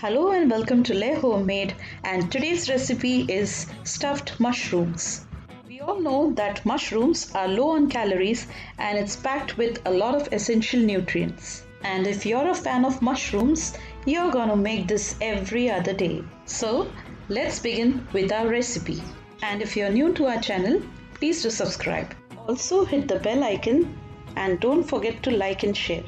Hello and welcome to Le Homemade, and today's recipe is stuffed mushrooms. We all know that mushrooms are low on calories and it's packed with a lot of essential nutrients. And if you're a fan of mushrooms, you're gonna make this every other day. So let's begin with our recipe. And if you're new to our channel, please do subscribe. Also hit the bell icon and don't forget to like and share.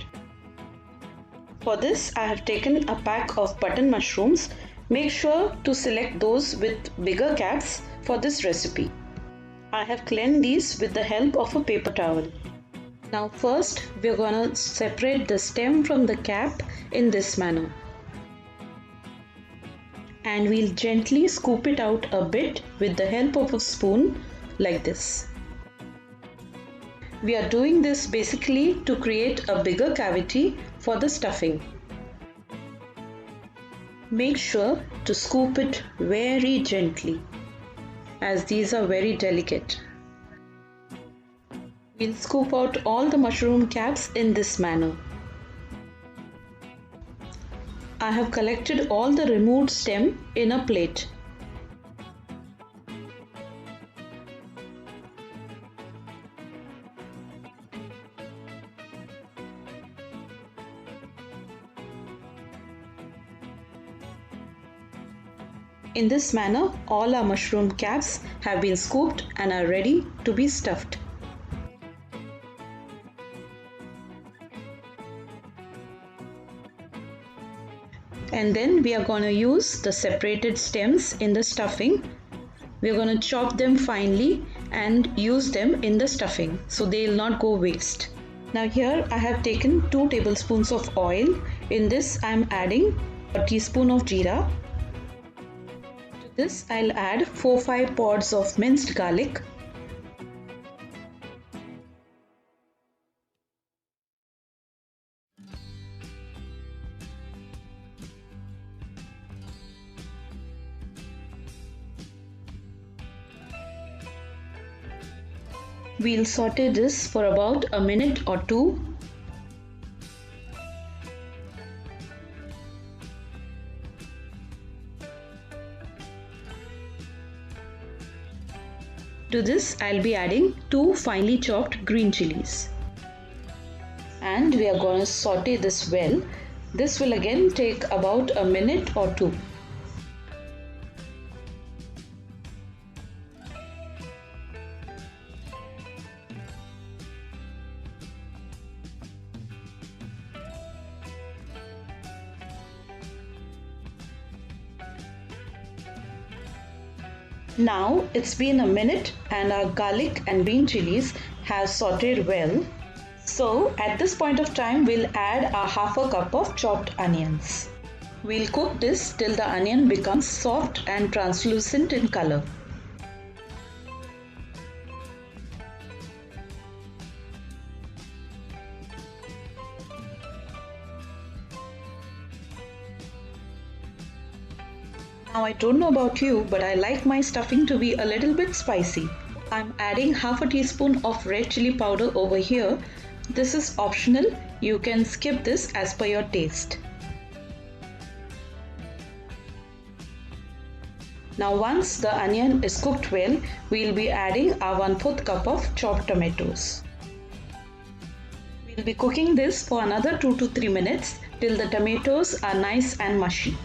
For this, I have taken a pack of button mushrooms. Make sure to select those with bigger caps for this recipe. I have cleaned these with the help of a paper towel. Now first, we are going to separate the stem from the cap in this manner. And we'll gently scoop it out a bit with the help of a spoon like this. We are doing this basically to create a bigger cavity for the stuffing. Make sure to scoop it very gently as these are very delicate. We'll scoop out all the mushroom caps in this manner. I have collected all the removed stem in a plate. In this manner, all our mushroom caps have been scooped and are ready to be stuffed. And then we are going to use the separated stems in the stuffing. We are going to chop them finely and use them in the stuffing so they will not go waste. Now here I have taken 2 tablespoons of oil. In this I am adding a teaspoon of jeera. This I'll add 4-5 pods of minced garlic, we'll saute this for about a minute or 2. To this, I'll be adding 2 finely chopped green chilies. And we are going to saute this well. This will again take about a minute or 2. Now it's been a minute and our garlic and green chilies have sauteed well. So at this point of time we'll add a half a cup of chopped onions. We'll cook this till the onion becomes soft and translucent in color. Now I don't know about you, but I like my stuffing to be a little bit spicy. I'm adding half a teaspoon of red chili powder over here. This is optional. You can skip this as per your taste. Now once the onion is cooked well, we'll be adding our 1/4 cup of chopped tomatoes. We'll be cooking this for another 2 to 3 minutes till the tomatoes are nice and mushy.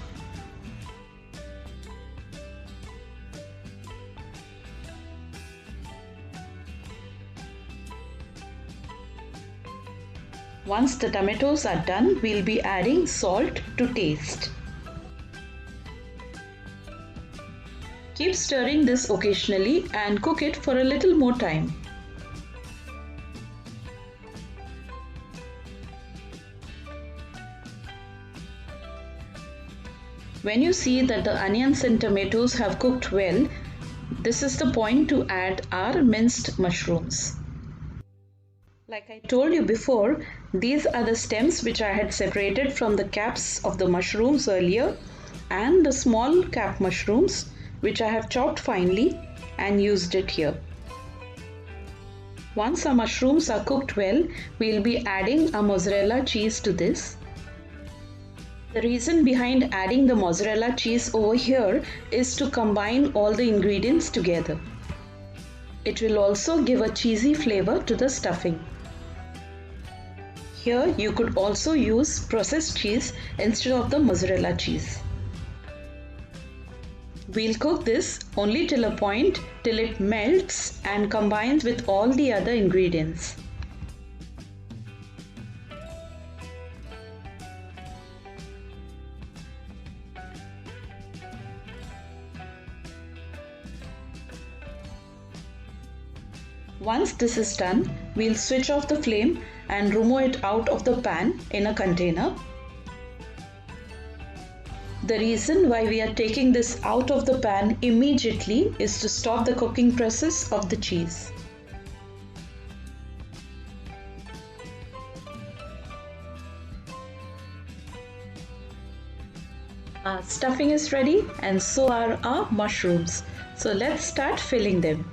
Once the tomatoes are done, we'll be adding salt to taste. Keep stirring this occasionally and cook it for a little more time. When you see that the onions and tomatoes have cooked well, this is the point to add our minced mushrooms. Like I told you before, these are the stems which I had separated from the caps of the mushrooms earlier, and the small cap mushrooms which I have chopped finely and used it here. Once our mushrooms are cooked well, we'll be adding a mozzarella cheese to this. The reason behind adding the mozzarella cheese over here is to combine all the ingredients together. It will also give a cheesy flavor to the stuffing. Here you could also use processed cheese instead of the mozzarella cheese. We'll cook this only till a point till it melts and combines with all the other ingredients. Once this is done, we'll switch off the flame and remove it out of the pan in a container. The reason why we are taking this out of the pan immediately is to stop the cooking process of the cheese. Our stuffing is ready and so are our mushrooms. So let's start filling them.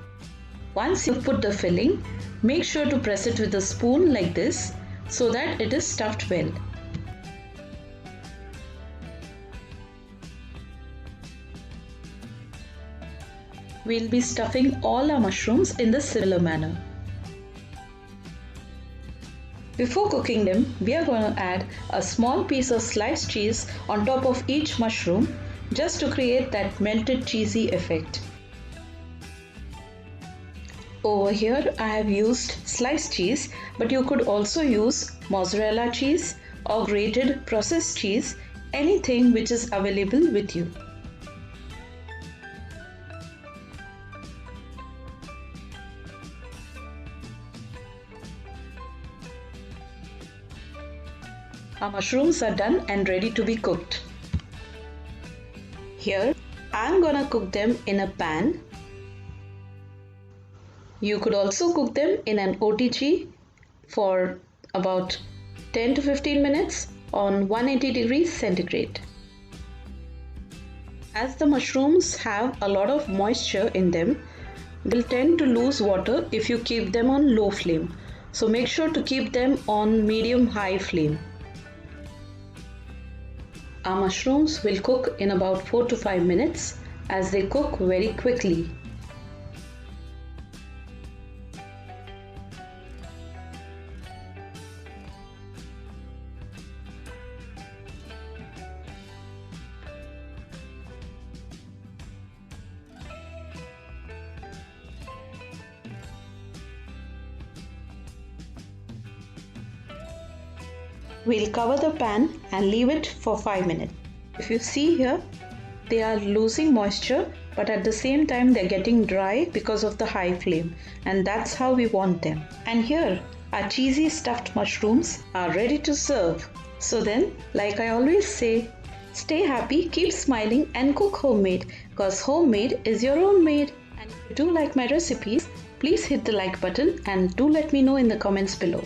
Once you put the filling, make sure to press it with a spoon like this so that it is stuffed well. We'll be stuffing all our mushrooms in the similar manner. Before cooking them, we are going to add a small piece of sliced cheese on top of each mushroom just to create that melted cheesy effect. Over here I have used sliced cheese, but you could also use mozzarella cheese or grated processed cheese, anything which is available with you. Our mushrooms are done and ready to be cooked. Here I am gonna cook them in a pan. You could also cook them in an OTG for about 10 to 15 minutes on 180 degrees centigrade. As the mushrooms have a lot of moisture in them, they will tend to lose water if you keep them on low flame. So make sure to keep them on medium-high flame. Our mushrooms will cook in about 4 to 5 minutes as they cook very quickly. We'll cover the pan and leave it for 5 minutes. If you see here, they are losing moisture, but at the same time they're getting dry because of the high flame, and that's how we want them. And here our cheesy stuffed mushrooms are ready to serve. So then, like I always say, stay happy, keep smiling and cook homemade, because homemade is your own made. And if you do like my recipes, please hit the like button and do let me know in the comments below.